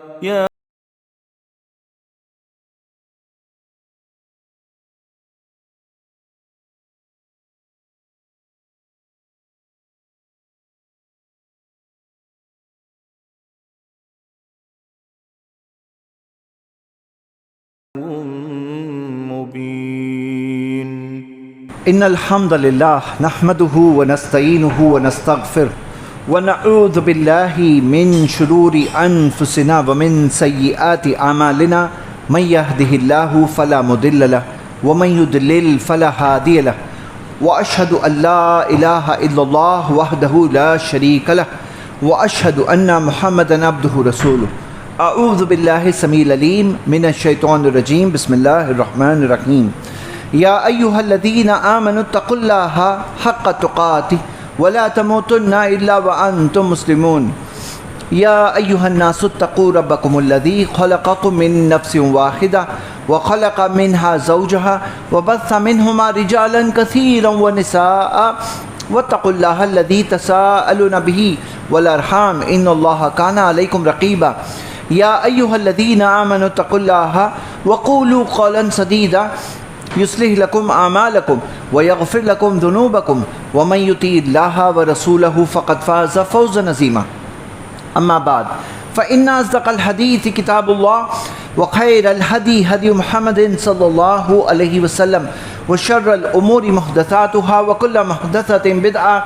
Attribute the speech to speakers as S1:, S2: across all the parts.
S1: يا مبين.
S2: إن الحمد لله نحمده ونستعينه ونستغفره ونعوذ بالله من شرور أنفسنا ومن سيئات أعمالنا من يهده الله فلا مضل له ومن يضلل فلا هادي له وأشهد أن لا إله إلا الله وحده لا شريك له وأشهد أن محمدا عبده ورسوله. أعوذ بالله السميع العليم من الشيطان الرجيم. بسم الله الرحمن الرحيم. يا أيها الذين آمنوا اتقوا الله حق تقاته ولا تموتن إلا وأنتم مسلمون. يا أيها الناس اتقوا ربكم الذي خلقكم من نفس واحدة وخلق منها زوجها وبث منهما رجالا كثيرا ونساء واتقوا الله الذي تساءلون به والأرحام إن الله كان عليكم رقيبا. يا أيها الذين آمنوا اتقوا الله وقولوا قولا سديدا يصلح لكم أعمالكم ويغفر لكم ذنوبكم ومن يطع الله ورسوله فقد فاز فوزا عظيما. أما بعد فإن أصدق الحديث كتاب الله وخير الهدي هدي محمد صلى الله عليه وسلم وشر الأمور محدثاتها وكل محدثة بدعة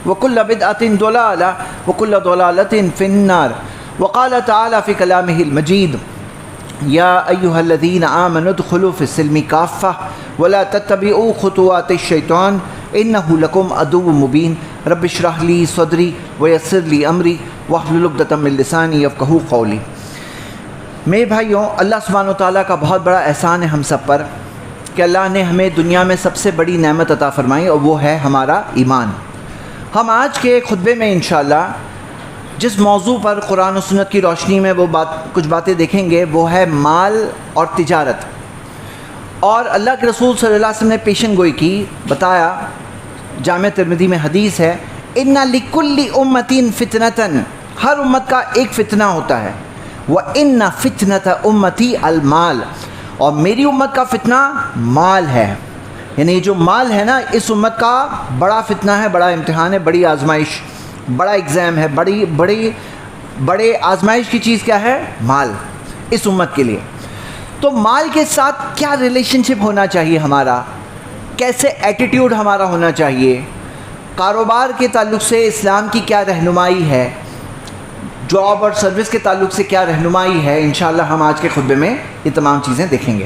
S2: وكل بدعة ضلالة وكل ضلالة في النار. وقال تعالى في كلامه المجيد يا أيها الذين آمنوا ادخلوا في السلم كافة ولا تتبعوا خطوات الشيطان إنه لكم عدو مبين. رب اشرح لي صدري ويسر لي أمري واحلل عقدة من لساني يفقهوا قولي. میرے بھائیوں، اللہ سبحانہ و تعالیٰ کا بہت بڑا احسان ہے ہم سب پر کہ اللہ نے ہمیں دنیا میں سب سے بڑی نعمت عطا فرمائی اور وہ ہے ہمارا ایمان. ہم آج کے خطبے میں انشاءاللہ جس موضوع پر قرآن و سنت کی روشنی میں کچھ باتیں دیکھیں گے وہ ہے مال اور تجارت. اور اللہ کے رسول صلی اللہ علیہ وسلم نے پیشن گوئی کی، بتایا، جامع ترمذی میں حدیث ہے، اِنَّ لِكُلِّ أُمَّةٍ فِتْنَةً، ہر امت کا ایک فتنہ ہوتا ہے، وَإِنَّ فِتْنَةَ أُمَّتِي الْمَالِ، اور میری امت کا فتنہ مال ہے. یعنی جو مال ہے نا، اس امت کا بڑا فتنہ ہے، بڑا امتحان ہے، بڑی آزمائش، بڑا ایگزام ہے، بڑے آزمائش کی چیز کیا ہے؟ مال، اس امت کے لیے. تو مال کے ساتھ کیا ریلیشن شپ ہونا چاہیے ہمارا، کیسے ایٹیٹیوڈ ہمارا ہونا چاہیے، کاروبار کے تعلق سے اسلام کی کیا رہنمائی ہے، جاب اور سروس کے تعلق سے کیا رہنمائی ہے، انشاءاللہ ہم آج کے خطبے میں یہ تمام چیزیں دیکھیں گے.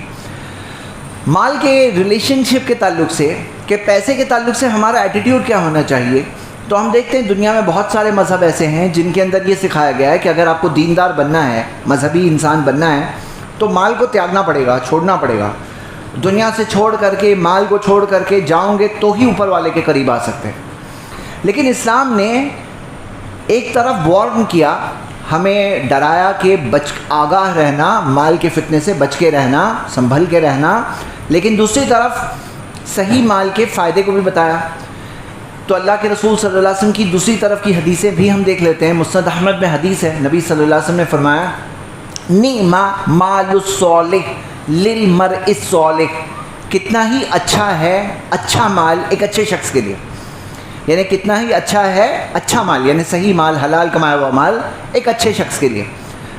S2: مال کے ریلیشن شپ کے تعلق سے، کہ پیسے کے تعلق سے ہمارا ایٹیٹیوڈ کیا ہونا چاہیے، تو ہم دیکھتے ہیں دنیا میں بہت سارے مذہب ایسے ہیں جن کے اندر یہ سکھایا گیا ہے کہ اگر آپ کو دیندار بننا ہے، مذہبی انسان بننا ہے، تو مال کو تیاگنا پڑے گا، چھوڑنا پڑے گا. دنیا سے چھوڑ کر کے، مال کو چھوڑ کر کے جاؤں گے تو ہی اوپر والے کے قریب آ سکتے ہیں. لیکن اسلام نے ایک طرف وارن کیا، ہمیں ڈرایا کہ آگاہ رہنا، مال کے فتنے سے بچ کے رہنا، سنبھل کے رہنا، لیکن دوسری طرف صحیح مال کے فائدے کو بھی بتایا. تو اللہ کے رسول صلی اللہ علیہ وسلم کی دوسری طرف کی حدیثیں بھی ہم دیکھ لیتے ہیں. مسند احمد میں حدیث ہے، نبی صلی اللہ علیہ وسلم نے فرمایا، نعم مال الصالح للمرء الصالح، کتنا ہی اچھا ہے اچھا مال ایک اچھے شخص کے لیے. یعنی کتنا ہی اچھا ہے اچھا مال، یعنی صحیح مال، حلال کمایا ہوا مال ایک اچھے شخص کے لیے.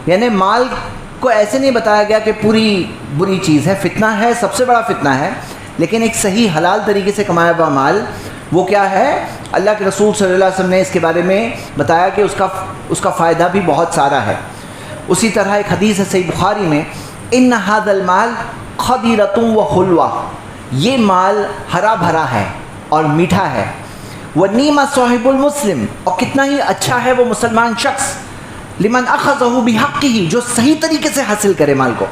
S2: یعنی مال کو ایسے نہیں بتایا گیا کہ پوری بری چیز ہے، فتنہ ہے، سب سے بڑا فتنہ ہے، لیکن ایک صحیح حلال طریقے سے کمایا ہوا مال وہ کیا ہے؟ اللہ کے رسول صلی اللہ علیہ وسلم نے اس کے بارے میں بتایا کہ اس کا فائدہ بھی بہت سارا ہے. اسی طرح ایک حدیث ہے صحیح بخاری میں، ان ھذا المال خضرۃ وحلوہ، یہ مال ہرا بھرا ہے اور میٹھا ہے. ونعم صاحب المسلم، اور کتنا ہی اچھا ہے وہ مسلمان شخص، لمن اخذہ بحقہ، جو صحیح طریقے سے حاصل کرے مال کو،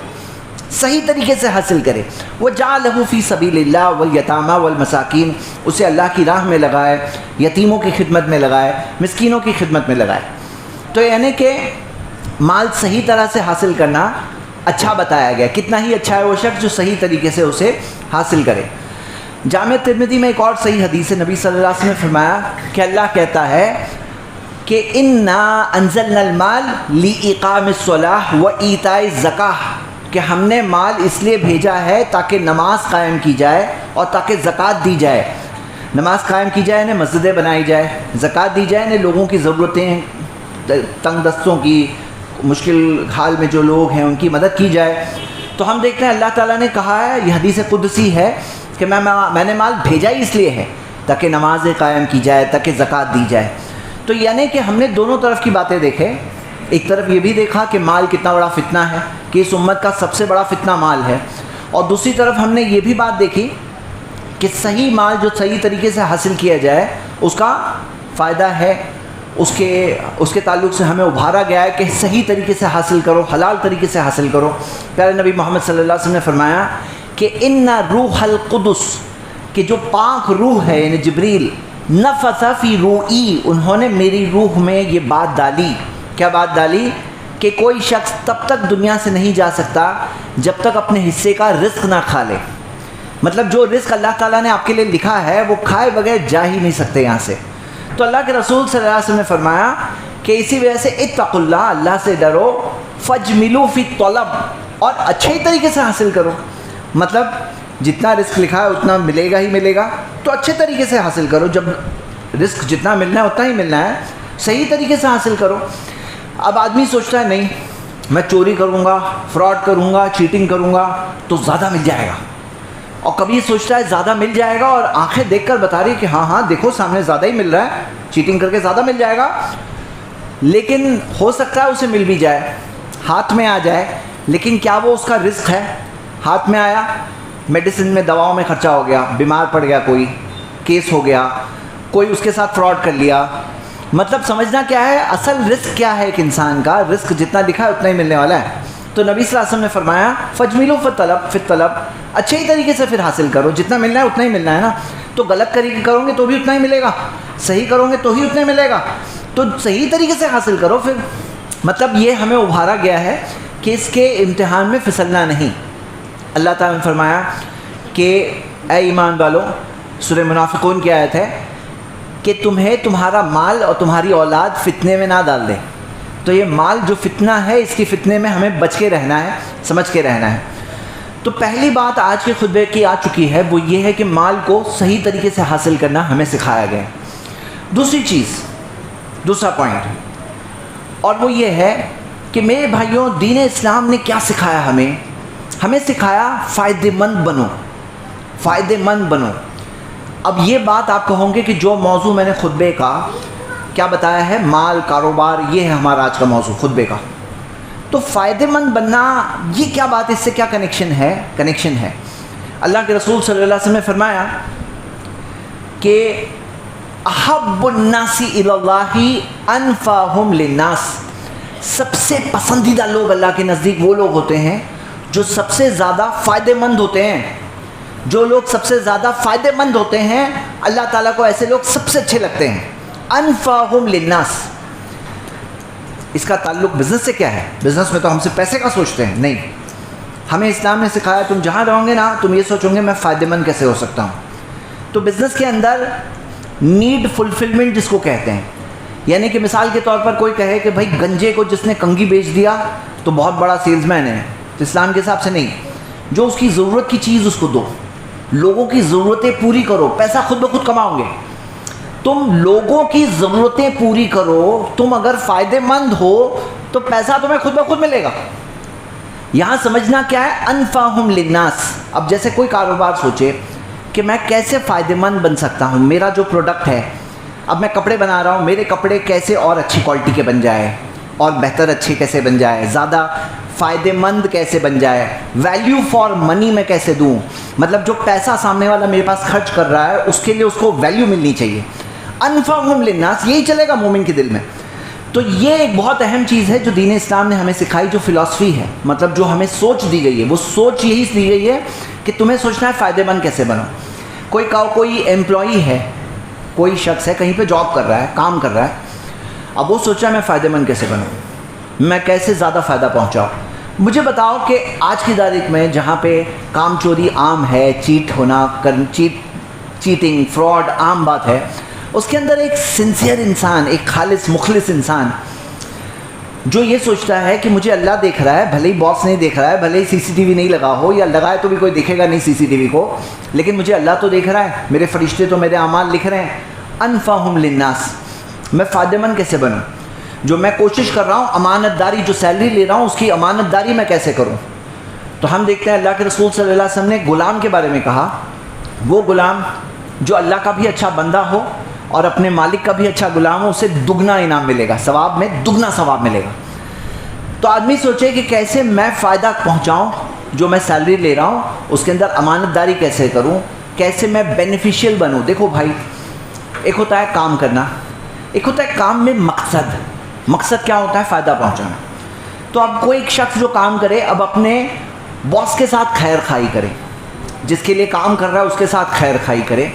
S2: صحیح طریقے سے حاصل کرے. وجعلہ فی سبیل اللہ والیتامى والمساکین، اسے اللہ کی راہ میں لگائے، یتیموں کی خدمت میں لگائے، مسکینوں کی خدمت میں لگائے. تو یعنی کہ مال صحیح طرح سے حاصل کرنا اچھا بتایا گیا. کتنا ہی اچھا ہے وہ شخص جو صحیح طریقے سے اسے حاصل کرے. جامع ترمذی میں ایک اور صحیح حدیث ہے، نبی صلی اللہ علیہ وسلم نے فرمایا کہ اللہ کہتا ہے کہ انا انزلنا المال لاقام الصلاۃ و ایتاء الزکاۃ، کہ ہم نے مال اس لیے بھیجا ہے تاکہ نماز قائم کی جائے اور تاکہ زکوٰۃ دی جائے. نماز قائم کی جائے، انہیں مسجدیں بنائی جائے، زکوٰۃ دی جائے، انہیں لوگوں کی ضرورتیں، تنگ دستوں کی، مشکل حال میں جو لوگ ہیں ان کی مدد کی جائے. تو ہم دیکھتے ہیں اللہ تعالیٰ نے کہا ہے، یہ حدیث قدسی ہے کہ میں نے مال بھیجا ہی اس لیے ہے تاکہ نمازیں قائم کی جائے، تاکہ زکوٰۃ دی جائے. تو یعنی کہ ہم نے دونوں طرف کی باتیں دیکھیں. ایک طرف یہ بھی دیکھا کہ مال کتنا بڑا فتنہ ہے، کہ اس امت کا سب سے بڑا فتنہ مال ہے، اور دوسری طرف ہم نے یہ بھی بات دیکھی کہ صحیح مال جو صحیح طریقے سے حاصل کیا جائے اس کا فائدہ ہے. اس کے تعلق سے ہمیں ابھارا گیا ہے کہ صحیح طریقے سے حاصل کرو، حلال طریقے سے حاصل کرو. پیارے نبی محمد صلی اللہ علیہ وسلم نے فرمایا کہ ان روح القدس، کہ جو پاک روح ہے یعنی جبریل، نفث فی روعی، انہوں نے میری روح میں یہ بات ڈالی. کیا بات ڈالی؟ کہ کوئی شخص تب تک دنیا سے نہیں جا سکتا جب تک اپنے حصے کا رزق نہ کھا لے. مطلب جو رزق اللہ تعالیٰ نے آپ کے لیے لکھا ہے وہ کھائے بغیر جا ہی نہیں سکتے یہاں سے. تو اللہ کے رسول صلی اللہ علیہ وسلم نے فرمایا کہ اسی وجہ سے اتقوا اللہ، اللہ سے ڈرو، فاجملوا فی الطلب، اور اچھے طریقے سے حاصل کرو. مطلب جتنا رزق لکھا ہے اتنا ملے گا ہی ملے گا، تو اچھے طریقے سے حاصل کرو. جب رزق جتنا ملنا ہے اتنا ہی ملنا ہے، صحیح طریقے سے حاصل کرو. اب آدمی سوچتا ہے نہیں میں چوری کروں گا، فراڈ کروں گا، چیٹنگ کروں گا تو زیادہ مل جائے گا، اور کبھی سوچتا ہے زیادہ مل جائے گا اور آنکھیں دیکھ کر بتا رہی ہے کہ ہاں دیکھو سامنے زیادہ ہی مل رہا ہے، چیٹنگ کر کے زیادہ مل جائے گا. لیکن ہو سکتا ہے اسے مل بھی جائے، ہاتھ میں آ جائے، لیکن کیا وہ اس کا رزق ہے؟ ہاتھ میں آیا، میڈیسن میں، دواؤں میں خرچہ ہو گیا، بیمار پڑ گیا، کوئی کیس ہو گیا، کوئی اس کے ساتھ فراڈ کر لیا. مطلب سمجھنا کیا ہے، اصل رزق کیا ہے ایک انسان کا؟ رزق جتنا لکھا ہے اتنا ہی ملنے والا ہے. تو نبی صلی اللہ علیہ وسلم نے فرمایا فجملوا فی الطلب، اچھے ہی طریقے سے پھر حاصل کرو، جتنا ملنا ہے اتنا ہی ملنا ہے نا. تو غلط طریقے کرو گے تو بھی اتنا ہی ملے گا، صحیح کرو گے تو ہی اتنا ہی ملے گا. تو صحیح طریقے سے حاصل کرو. پھر مطلب یہ ہمیں ابھارا گیا ہے کہ اس کے امتحان میں پھسلنا نہیں. اللہ تعالیٰ نے فرمایا کہ اے ایمان والو، سورہ منافقون کی آیت ہے کہ تمہیں تمہارا مال اور تمہاری اولاد فتنے میں نہ ڈال دے. تو یہ مال جو فتنہ ہے، اس کی فتنے میں ہمیں بچ کے رہنا ہے، سمجھ کے رہنا ہے. تو پہلی بات آج کے خطبے کی آ چکی ہے، وہ یہ ہے کہ مال کو صحیح طریقے سے حاصل کرنا ہمیں سکھایا گیا. دوسری چیز، دوسرا پوائنٹ، اور وہ یہ ہے کہ میرے بھائیوں، دین اسلام نے کیا سکھایا ہمیں سکھایا فائدہ مند بنو، فائدہ مند بنو. اب یہ بات آپ کہوں گے کہ جو موضوع میں نے خطبے کا کیا بتایا ہے، مال، کاروبار، یہ ہے ہمارا آج کا موضوع خطبے کا. تو فائدہ مند بننا، یہ کیا بات، اس سے کیا کنیکشن ہے؟ اللہ کے رسول صلی اللہ علیہ وسلم نے فرمایا کہ احب الناس الی اللہ انفعہم للناس، سب سے پسندیدہ لوگ اللہ کے نزدیک وہ لوگ ہوتے ہیں جو سب سے زیادہ فائدہ مند ہوتے ہیں. جو لوگ سب سے زیادہ فائدہ مند ہوتے ہیں، اللہ تعالیٰ کو ایسے لوگ سب سے اچھے لگتے ہیں. انفعہم للناس، اس کا تعلق بزنس سے کیا ہے؟ بزنس میں تو ہم سے پیسے کا سوچتے ہیں، نہیں. ہمیں اسلام نے سکھایا تم جہاں رہو گے نا، تم یہ سوچو گے میں فائدہ مند کیسے ہو سکتا ہوں. تو بزنس کے اندر نیڈ فلفلمنٹ جس کو کہتے ہیں، یعنی کہ مثال کے طور پر کوئی کہے کہ بھائی گنجے کو جس نے کنگھی بیچ دیا تو بہت بڑا سیلز مین ہے. تو اسلام کے حساب سے نہیں، جو اس کی ضرورت کی چیز اس کو دو، لوگوں کی ضرورتیں پوری کرو، پیسہ خود بخود کماؤ گے. تم لوگوں کی ضرورتیں پوری کرو، تم اگر فائدہ مند ہو تو پیسہ تمہیں خود بخود ملے گا. یہاں سمجھنا کیا ہے، انفعہم للناس. اب جیسے کوئی کاروبار سوچے کہ میں کیسے فائدہ مند بن سکتا ہوں، میرا جو پروڈکٹ ہے، اب میں کپڑے بنا رہا ہوں، میرے کپڑے کیسے اور اچھی کوالٹی کے بن جائے، اور بہتر اچھے کیسے بن جائے، زیادہ فائدہ مند کیسے بن جائے، ویلیو فار منی میں کیسے دوں. مطلب جو پیسہ سامنے والا میرے پاس خرچ کر رہا ہے اس کے لیے اس کو ویلیو ملنی چاہیے. انفعہم للناس، یہی چلے گا مومن کے دل میں. تو یہ ایک بہت اہم چیز ہے جو دین اسلام نے ہمیں سکھائی، جو فلاسفی ہے، مطلب جو ہمیں سوچ دی گئی ہے، وہ سوچ یہی دی گئی ہے کہ تمہیں سوچنا ہے فائدہ مند کیسے بنو. کوئی ایمپلائی ہے، کوئی شخص ہے کہیں پہ جاب کر رہا ہے، کام کر رہا ہے، اب وہ سوچا میں فائدہ مند کیسے بنوں، میں کیسے زیادہ فائدہ پہنچاؤں. مجھے بتاؤ کہ آج کی تاریخ میں جہاں پہ کام چوری عام ہے، چیٹ ہونا، چیٹنگ، فراڈ عام بات ہے، اس کے اندر ایک سنسیئر انسان، ایک خالص مخلص انسان جو یہ سوچتا ہے کہ مجھے اللہ دیکھ رہا ہے، بھلے ہی باس نہیں دیکھ رہا ہے، بھلے ہی سی سی ٹی وی نہیں لگا ہو، یا لگائے تو بھی کوئی دیکھے گا نہیں سی سی ٹی وی کو، لیکن مجھے اللہ تو دیکھ رہا ہے، میرے فرشتے تو میرے اعمال لکھ رہے ہیں. انفعہم للناس، میں فائدہ مند کیسے بنوں؟ جو میں کوشش کر رہا ہوں امانت داری، جو سیلری لے رہا ہوں اس کی امانت داری میں کیسے کروں؟ تو ہم دیکھتے ہیں اللہ کے رسول صلی اللہ علیہ وسلم نے غلام کے بارے میں کہا، وہ غلام جو اللہ کا بھی اچھا بندہ ہو اور اپنے مالک کا بھی اچھا غلام ہو، اسے دگنا انعام ملے گا، ثواب میں دگنا ثواب ملے گا. تو آدمی سوچے کہ کیسے میں فائدہ پہنچاؤں، جو میں سیلری لے رہا ہوں اس کے اندر امانت داری کیسے کروں، کیسے میں بینیفیشیل بنوں. دیکھو بھائی، ایک ہوتا ہے کام کرنا، ایک ہوتا ہے کام میں مقصد. مقصد کیا ہوتا ہے؟ فائدہ پہنچانا. تو اب کوئی ایک شخص جو کام کرے، اب اپنے باس کے ساتھ خیر خائی کرے، جس کے لیے کام کر رہا ہے اس کے ساتھ خیر خائی کرے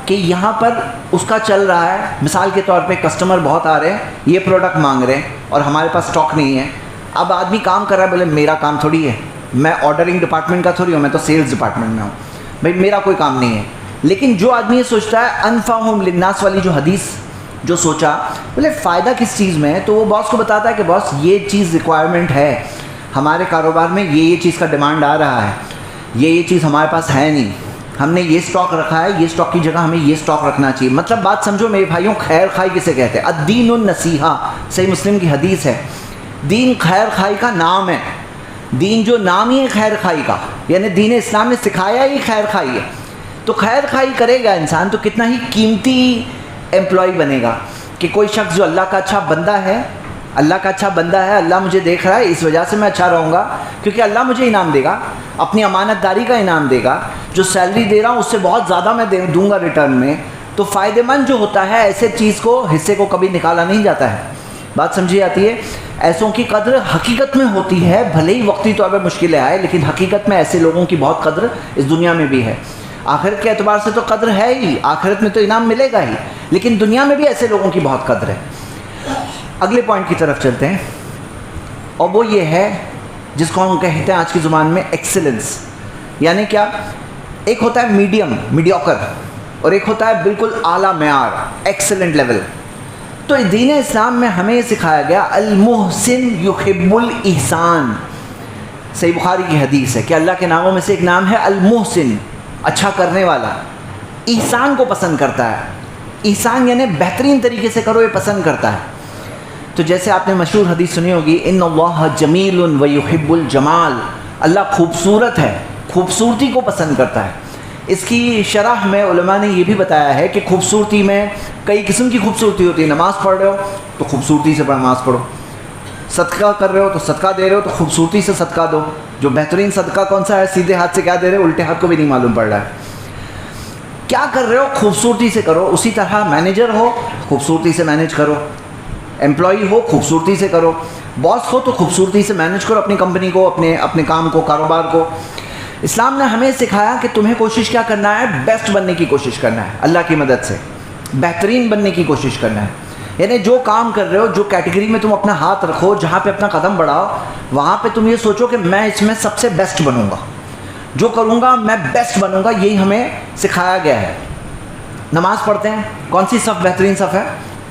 S2: کہ یہاں پر اس کا چل رہا ہے. مثال کے طور پہ کسٹمر بہت آ رہے ہیں، یہ پروڈکٹ مانگ رہے ہیں اور ہمارے پاس اسٹاک نہیں ہے. اب آدمی کام کر رہا ہے، بولے میرا کام تھوڑی ہے، میں آرڈرنگ ڈپارٹمنٹ کا تھوڑی ہوں، میں تو سیلز ڈپارٹمنٹ میں ہوں، بھائی میرا کوئی کام نہیں ہے. لیکن جو آدمی یہ سوچتا ہے انفعہم للناس والی جو حدیث جو سوچا، بولے فائدہ کس چیز میں ہے، تو وہ باس کو بتاتا ہے کہ باس یہ چیز ریکوائرمنٹ ہے ہمارے کاروبار میں، یہ چیز کا ڈیمانڈ آ رہا ہے، یہ چیز ہمارے پاس ہے نہیں، ہم نے یہ سٹاک رکھا ہے، یہ سٹاک کی جگہ ہمیں یہ سٹاک رکھنا چاہیے. مطلب بات سمجھو میرے بھائیوں، خیر خائی کسے کہتے ہیں؟ الدین النصیحہ، صحیح مسلم کی حدیث ہے. دین خیر خائی کا نام ہے. دین جو نام ہی ہے خیر خائی کا، یعنی دین اسلام نے سکھایا ہی خیر خائی ہے. تو خیر خائی کرے گا انسان تو کتنا ہی قیمتی امپلائی بنے گا کہ کوئی شخص جو اللہ کا اچھا بندہ ہے، اللہ کا اچھا بندہ ہے، اللہ مجھے دیکھ رہا ہے، اس وجہ سے میں اچھا رہوں گا کیونکہ اللہ مجھے انعام دے گا، اپنی امانت داری کا انعام دے گا. جو سیلری دے رہا ہوں اس سے بہت زیادہ میں دوں گا ریٹرن میں. تو فائدہ مند جو ہوتا ہے، ایسے چیز کو، حصے کو کبھی نکالا نہیں جاتا ہے. بات سمجھی آتی ہے؟ ایسوں کی قدر حقیقت میں ہوتی ہے، بھلے ہی وقتی طور پہ مشکلیں آئے، لیکن حقیقت میں ایسے لوگوں کی بہت قدر اس دنیا میں بھی ہے. آخرت کے اعتبار سے تو قدر ہے ہی، آخرت میں تو انعام ملے گا ہی، لیکن دنیا میں بھی ایسے لوگوں کی بہت قدر ہے. اگلے پوائنٹ کی طرف چلتے ہیں، اور وہ یہ ہے جس کو ہم کہتے ہیں آج کی زبان میں ایکسلنس. یعنی کیا؟ ایک ہوتا ہے میڈیم، میڈیوکر، اور ایک ہوتا ہے بالکل اعلیٰ معیار، ایکسلنٹ لیول. تو دین اسلام میں ہمیں یہ سکھایا گیا المحسن یحب الاحسان. صحیح بخاری کی حدیث ہے کہ اللہ کے ناموں میں سے ایک نام ہے المحسن، اچھا کرنے والا. احسان کو پسند کرتا ہے. احسان یعنی بہترین طریقے سے کرو، یہ پسند کرتا ہے. تو جیسے آپ نے مشہور حدیث سنی ہوگی، ان اللہ جمیل ویحب الجمال، اللہ خوبصورت ہے، خوبصورتی کو پسند کرتا ہے. اس کی شرح میں علماء نے یہ بھی بتایا ہے کہ خوبصورتی میں کئی قسم کی خوبصورتی ہوتی ہے. نماز پڑھ رہے ہو تو خوبصورتی سے نماز پڑھو، صدقہ کر رہے ہو تو صدقہ دے رہے ہو تو خوبصورتی سے صدقہ دو. جو بہترین صدقہ کون سا ہے؟ سیدھے ہاتھ سے کیا دے رہے ہو، الٹے ہاتھ کو بھی نہیں معلوم پڑ رہا ہے. کیا کر رہے ہو؟ خوبصورتی سے کرو. اسی طرح مینیجر ہو، خوبصورتی سے مینیج کرو. امپلائی ہو، خوبصورتی سے کرو. باس ہو تو خوبصورتی سے مینیج کرو اپنی کمپنی کو، اپنے کام کو، کاروبار کو. اسلام نے ہمیں سکھایا کہ تمہیں کوشش کیا کرنا ہے؟ بیسٹ بننے کی کوشش کرنا ہے، اللہ کی مدد سے بہترین بننے کی کوشش کرنا ہے. یعنی جو کام کر رہے ہو، جو کیٹیگری میں تم اپنا ہاتھ رکھو، جہاں پہ اپنا قدم بڑھاؤ، وہاں پہ تم یہ سوچو کہ میں اس میں سب سے بیسٹ بنوں گا، جو کروں گا میں بیسٹ بنوں گا. یہی ہمیں سکھایا گیا ہے. نماز پڑھتے ہیں، کون سی صف بہترین صف ہے؟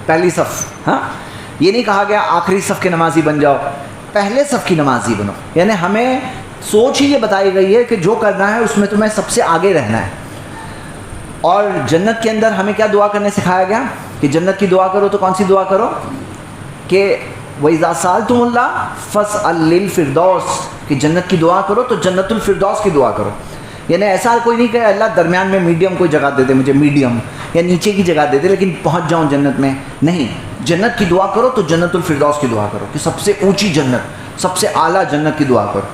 S2: پہلی صف. ہاں، یہ نہیں کہا گیا آخری صف کے نمازی بن جاؤ، پہلے صف کی نمازی بنو. یعنی ہمیں سوچ ہی یہ بتائی گئی ہے کہ جو کرنا ہے اس میں تمہیں سب سے آگے رہنا ہے. اور جنت کے اندر ہمیں کیا دعا کرنے سکھایا گیا کہ جنت کی دعا کرو تو کون سی دعا کرو؟ کہ وَإِذَا سَأَلْتُمُ اللَّهَ فَاسْأَلُوا لِلْفِرْدَوْسِ، کہ جنت کی دعا کرو تو جنت الفردوس کی دعا کرو. یعنی ایسا کوئی نہیں کہ اللہ درمیان میں میڈیم کوئی جگہ دے دے مجھے، میڈیم یا نیچے کی جگہ دے دے لیکن پہنچ جاؤں جنت میں. نہیں، جنت کی دعا کرو تو جنت الفردوس کی دعا کرو کہ سب سے اونچی جنت، سب سے اعلیٰ جنت کی دعا کرو.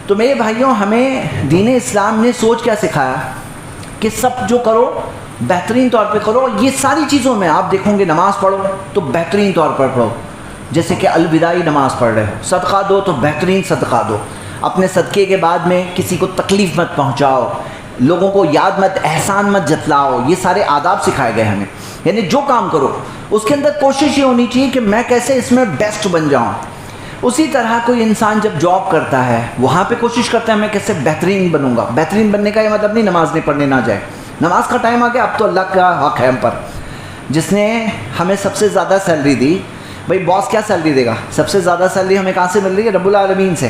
S2: تو میرے بھائیوں، ہمیں دین اسلام نے سوچ کیا سکھایا کہ سب جو کرو بہترین طور پہ کرو. یہ ساری چیزوں میں آپ دیکھو گے، نماز پڑھو تو بہترین طور پر پڑھو، جیسے کہ الوداعی نماز پڑھ رہے ہو. صدقہ دو تو بہترین صدقہ دو. اپنے صدقے کے بعد میں کسی کو تکلیف مت پہنچاؤ، لوگوں کو یاد مت، احسان مت جتلاؤ. یہ سارے آداب سکھائے گئے ہمیں. یعنی جو کام کرو اس کے اندر کوشش یہ ہونی چاہیے کہ میں کیسے اس میں بیسٹ بن جاؤں. اسی طرح کوئی انسان جب جاب کرتا ہے وہاں پہ کوشش کرتا ہے میں کیسے بہترین بنوں گا. بہترین بننے کا یہ مطلب نہیں نماز نہیں پڑھنے نہ جائے. نماز کا ٹائم آ گیا، اب تو اللہ کا حق ہے ہم پر، جس نے ہمیں سب سے زیادہ سیلری دی. بھائی باس کیا سیلری دے گا؟ سب سے زیادہ سیلری ہمیں کہاں سے مل رہی ہے؟ رب العالمین سے.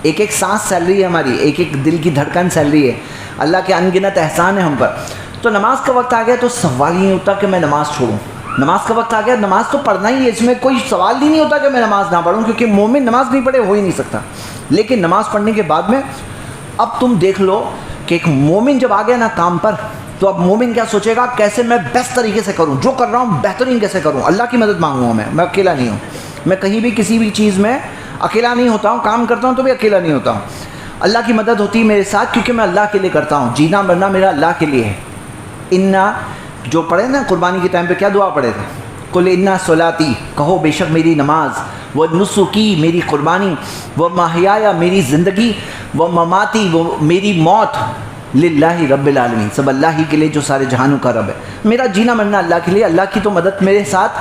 S2: ایک ایک سانس سیلری ہے ہماری، ایک ایک دل کی دھڑکن سیلری ہے. اللہ کے انگنت احسان ہے ہم پر. تو نماز کا وقت آ گیا تو سوال ہی نہیں ہوتا کہ میں نماز چھوڑوں. نماز کا وقت آ گیا، نماز تو پڑھنا ہی ہے، اس میں کوئی سوال ہی نہیں ہوتا کہ میں نماز نہ پڑھوں، کیونکہ مومن نماز نہیں پڑھے ہو ہی نہیں سکتا. لیکن نماز پڑھنے کے بعد میں اب تم دیکھ لو کہ ایک مومن جب آ گیا نا کام پر، تو اب مومن کیا سوچے گا؟ کیسے میں بیسٹ طریقے سے کروں، جو کر رہا ہوں بہترین کیسے کروں. اللہ کی مدد مانگوں، میں اکیلا نہیں ہوں. میں کہیں بھی کسی بھی چیز میں اکیلا نہیں ہوتا ہوں، کام کرتا ہوں تو بھی اکیلا نہیں ہوتا ہوں. اللہ کی مدد ہوتی ہے میرے ساتھ، کیونکہ میں اللہ کے لیے کرتا ہوں. جینا مرنا میرا اللہ کے لیے ہے. انا جو پڑھے نا قربانی کے ٹائم پہ کیا دعا پڑھے تھے؟ قل انا صلاتی، کہو بے شک میری نماز، وہ نسکی میری قربانی، وہ محیایا میری زندگی، وہ مماتی وہ میری موت، للہ رب العالمین، سب اللہ ہی کے لیے جو سارے جہانوں کا رب ہے. میرا جینا مرنا اللہ کے لیے. اللہ کی تو مدد میرے ساتھ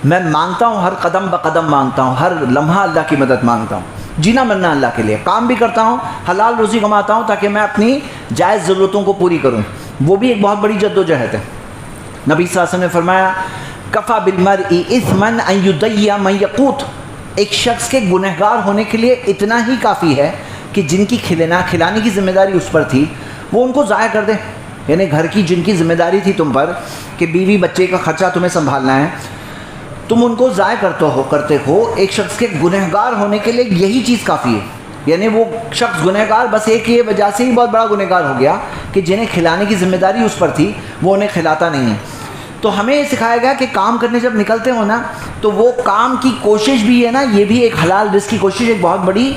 S2: میں مانگتا ہوں، ہر قدم بقدم مانگتا ہوں، ہر لمحہ اللہ کی مدد مانگتا ہوں. جینا مرنا اللہ کے لیے. کام بھی کرتا ہوں، حلال روزی کماتا ہوں تاکہ میں اپنی جائز ضرورتوں کو پوری کروں. وہ بھی ایک بہت بڑی جد و جہد ہے. نبی صلی اللہ علیہ وسلم نے فرمایا کفا بالمرء اثما ان یضیع من یقوت، ایک شخص کے گنہگار ہونے کے لیے اتنا ہی کافی ہے کہ جن کی کھلانے کی ذمہ داری اس پر تھی وہ ان کو ضائع کر دے. یعنی گھر کی جن کی ذمہ داری تھی تم پر کہ بیوی بچے کا خرچہ تمہیں سنبھالنا ہے، تم ان کو ضائع کرتے ہو. ایک شخص کے گنہگار ہونے کے لیے یہی چیز کافی ہے. یعنی وہ شخص گنہگار بس ایک یہ وجہ سے ہی بہت بڑا گنہگار ہو گیا کہ جنہیں کھلانے کی ذمہ داری اس پر تھی وہ انہیں کھلاتا نہیں ہے. تو ہمیں یہ سکھایا گیا کہ کام کرنے جب نکلتے ہو نا تو وہ کام کی کوشش بھی ہے نا، یہ بھی ایک حلال رزق کی کوشش، ایک بہت بڑی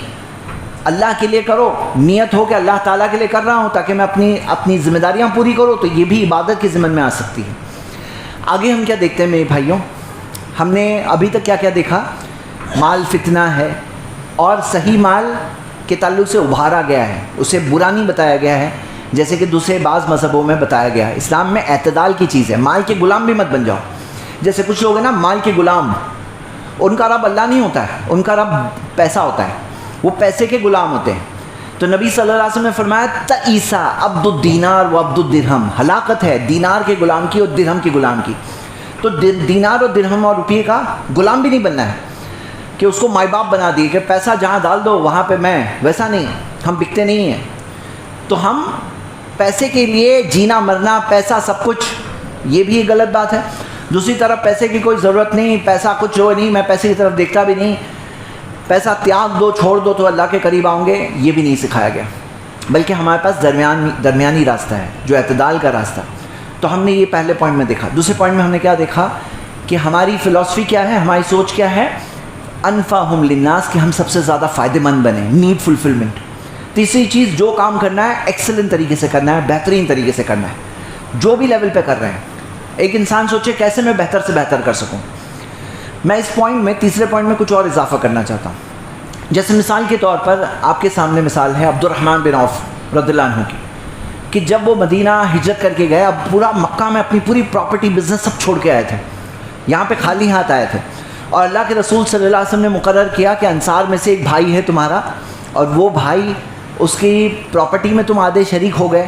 S2: اللہ کے لیے کرو. نیت ہو کہ اللہ تعالیٰ کے لیے کر رہا ہوں تاکہ میں اپنی ذمہ داریاں پوری کروں، تو یہ بھی عبادت کے ضمن میں آ سکتی ہے. آگے ہم کیا دیکھتے ہیں میرے بھائیوں؟ ہم نے ابھی تک کیا کیا دیکھا؟ مال فتنہ ہے اور صحیح مال کے تعلق سے ابھارا گیا ہے، اسے برا نہیں بتایا گیا ہے جیسے کہ دوسرے بعض مذہبوں میں بتایا گیا ہے. اسلام میں اعتدال کی چیز ہے. مال کے غلام بھی مت بن جاؤ. جیسے کچھ لوگ ہیں نا مال کے غلام، ان کا رب اللہ نہیں ہوتا ہے، ان کا رب پیسہ ہوتا ہے، وہ پیسے کے غلام ہوتے ہیں. تو نبی صلی اللہ علیہ وسلم نے فرمایا تعیسا عبد الدینار و عبد الدرہم، ہلاکت ہے دینار کے غلام کی اور درہم کے غلام کی. تو دینار اور درہم اور روپیے کا غلام بھی نہیں بننا ہے کہ اس کو مائی باپ بنا دیے کہ پیسہ جہاں ڈال دو وہاں پہ میں. ویسا نہیں، ہم بکتے نہیں ہیں. تو ہم پیسے کے لیے جینا مرنا، پیسہ سب کچھ، یہ بھی ایک غلط بات ہے. دوسری طرف پیسے کی کوئی ضرورت نہیں، پیسہ کچھ ہو نہیں، میں پیسے کی طرف دیکھتا بھی نہیں، پیسہ تیاگ دو چھوڑ دو تو اللہ کے قریب آؤں گے، یہ بھی نہیں سکھایا گیا. بلکہ ہمارے پاس درمیانی راستہ ہے جو اعتدال کا راستہ. تو ہم نے یہ پہلے پوائنٹ میں دیکھا. دوسرے پوائنٹ میں ہم نے کیا دیکھا کہ ہماری فلسفی کیا ہے، ہماری سوچ کیا ہے؟ انفعہم للناس، کہ ہم سب سے زیادہ فائدہ مند بنیں، نیڈ فلفلمنٹ. تیسری چیز، جو کام کرنا ہے ایکسلنٹ طریقے سے کرنا ہے، بہترین طریقے سے کرنا ہے، جو بھی لیول پہ کر رہے ہیں. ایک انسان سوچے کیسے میں بہتر سے بہتر کر سکوں. میں اس پوائنٹ میں، تیسرے پوائنٹ میں کچھ اور اضافہ کرنا چاہتا ہوں. جیسے مثال کے طور پر آپ کے سامنے مثال ہے عبد الرحمن بن عوف رضی اللہ عنہ کی، کہ جب وہ مدینہ ہجرت کر کے گئے، اب پورا مکہ میں اپنی پوری پراپرٹی بزنس سب چھوڑ کے آئے تھے، یہاں پہ خالی ہاتھ آئے تھے. اور اللہ کے رسول صلی اللہ علیہ وسلم نے مقرر کیا کہ انصار میں سے ایک بھائی ہے تمہارا، اور وہ بھائی اس کی پراپرٹی میں تم آدھے شریک ہو گئے.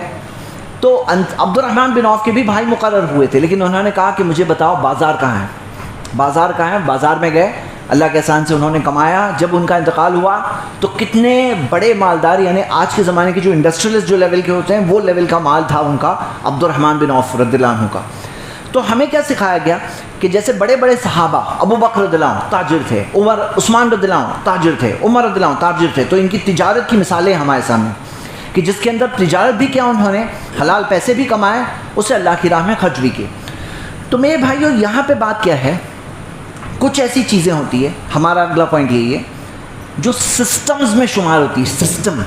S2: تو عبد الرحمن بن عوف کے بھی بھائی مقرر ہوئے تھے، لیکن انہوں نے کہا کہ مجھے بتاؤ بازار کہاں ہے، بازار کہاں ہے. بازار میں گئے، اللہ کے احسان سے انہوں نے کمایا. جب ان کا انتقال ہوا تو کتنے بڑے مالدار، یعنی آج کے زمانے کے جو انڈسٹریلسٹ جو لیول کے ہوتے ہیں وہ لیول کا مال تھا ان کا، عبد الرحمن بن عوف رضی اللہ عنہ کا. تو ہمیں کیا سکھایا گیا کہ جیسے بڑے بڑے صحابہ، ابو بکر رضی اللہ عنہ تاجر تھے، عثمان رضی اللہ عنہ تاجر تھے، عمر رضی اللہ عنہ تاجر تھے. تو ان کی تجارت کی مثالیں ہمارے سامنے کہ جس کے اندر تجارت بھی کیا، انہوں نے حلال پیسے بھی کمائے، اسے اللہ کی راہ میں خرچ بھی کیے. تو میرے بھائیوں یہاں پہ بات کیا ہے، کچھ ایسی چیزیں ہوتی ہے، ہمارا اگلا پوائنٹ یہی ہے، جو سسٹمز میں شمار ہوتی ہے. سسٹم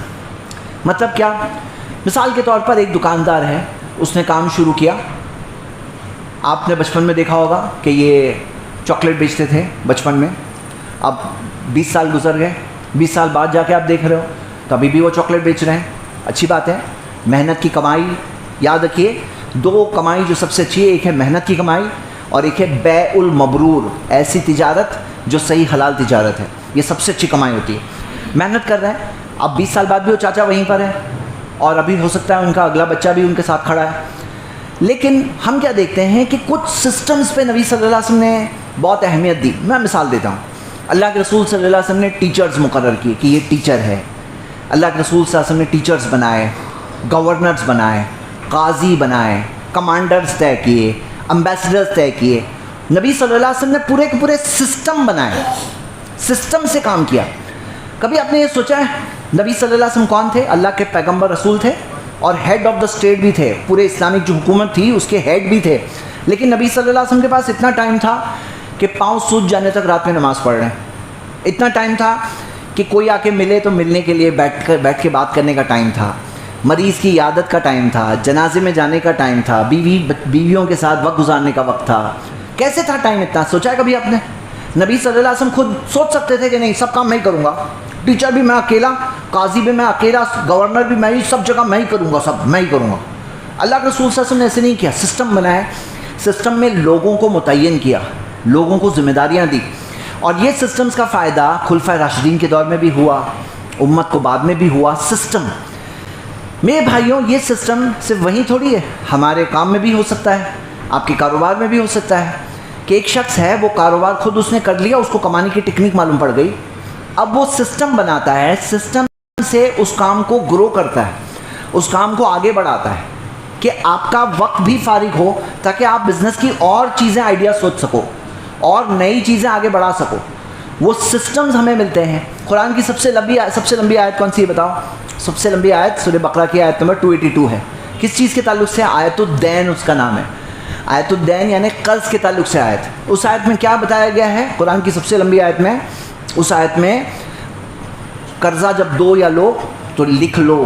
S2: مطلب کیا؟ مثال کے طور پر ایک دکاندار ہے، اس نے کام شروع کیا. آپ نے بچپن میں دیکھا ہوگا کہ یہ چاکلیٹ بیچتے تھے بچپن میں. اب 20 سال گزر گئے، 20 سال بعد جا کے آپ دیکھ رہے ہو تو ابھی بھی وہ چاکلیٹ بیچ رہے ہیں. اچھی بات ہے، محنت کی کمائی. یاد رکھیے دو کمائی جو سب سے اچھی ہے، ایک ہے محنت کی کمائی اور ایک ہے بیع المبرور، ایسی تجارت جو صحیح حلال تجارت ہے. یہ سب سے اچھی کمائی ہوتی ہے. محنت کر رہے ہیں، اب 20 سال بعد بھی وہ چاچا وہیں پر ہے اور ابھی ہو سکتا ہے ان کا اگلا بچہ بھی ان کے ساتھ کھڑا ہے. لیکن ہم کیا دیکھتے ہیں کہ کچھ سسٹمز پہ نبی صلی اللہ علیہ وسلم نے بہت اہمیت دی. میں مثال دیتا ہوں. اللہ کے رسول صلی اللہ علیہ وسلم نے ٹیچرز مقرر کیے کہ یہ ٹیچر ہے. اللہ کے رسول صلی اللہ علیہ وسلم نے ٹیچرز بنائے, گورنرز بنائے, قاضی بنائے, کمانڈرز طے کیے, امبیسڈرز طے کیے. نبی صلی اللہ علیہ وسلم نے پورے کے پورے سسٹم بنائے, سسٹم سے کام کیا. کبھی آپ نے یہ سوچا ہے نبی صلی اللہ علیہ وسلم کون تھے؟ اللہ کے پیغمبر رسول تھے اور ہیڈ آف دا اسٹیٹ بھی تھے. پورے اسلامک جو حکومت تھی اس کے ہیڈ بھی تھے. لیکن نبی صلی اللہ علیہ وسلم کے پاس اتنا ٹائم تھا کہ پاؤں سوج جانے تک رات میں نماز پڑھ رہے ہیں. اتنا ٹائم تھا کہ کوئی آ کے ملے تو ملنے کے لیے بیٹھ کے بات کرنے کا ٹائم تھا. مریض کی عیادت کا ٹائم تھا, جنازے میں جانے کا ٹائم تھا, بیویوں کے ساتھ وقت گزارنے کا وقت تھا. کیسے تھا ٹائم اتنا؟ سوچا ہے کبھی آپ نے؟ نبی صلی اللہ علیہ وسلم خود سوچ سکتے تھے کہ نہیں سب کام میں ہی کروں گا, ٹیچر بھی میں اکیلا, قاضی بھی میں اکیلا, گورنر بھی میں ہی, سب جگہ میں ہی کروں گا, سب میں ہی کروں گا. اللہ کے رسول صلی اللہ علیہ وسلم نے ایسے نہیں کیا. سسٹم بنایا, سسٹم میں لوگوں کو متعین کیا, لوگوں کو ذمہ داریاں دی. اور یہ سسٹمز کا فائدہ خلفائے راشدین کے دور میں بھی ہوا, امت کو بعد میں بھی ہوا. سسٹم میرے بھائیوں, یہ سسٹم صرف وہیں تھوڑی ہے, ہمارے کام میں بھی ہو سکتا ہے, آپ کے کاروبار میں بھی ہو سکتا ہے کہ ایک شخص ہے وہ کاروبار خود اس نے کر لیا, اس کو کمانے کی ٹیکنیک معلوم پڑ گئی, اب وہ سسٹم بناتا ہے, سسٹم سے اس کام کو گرو کرتا ہے, اس کام کو آگے بڑھاتا ہے کہ آپ کا وقت بھی فارغ ہو تاکہ آپ بزنس کی اور چیزیں, آئیڈیا سوچ سکو اور نئی چیزیں آگے بڑھا سکو. وہ سسٹمز ہمیں ملتے ہیں. قرآن کی سب سے لمبی آیت کون سی ہے بتاؤ؟ سب سے لمبی آیت سورہ بقرہ کی آیت نمبر 282 ہے. کس چیز کے تعلق سے؟ آیت الدین اس کا نام ہے. آیت الدین یعنی قرض کے تعلق سے آیت. اس آیت میں کیا بتایا گیا ہے؟ قرآن کی سب سے لمبی آیت میں, اس آیت میں قرضہ جب دو یا لو تو لکھ لو,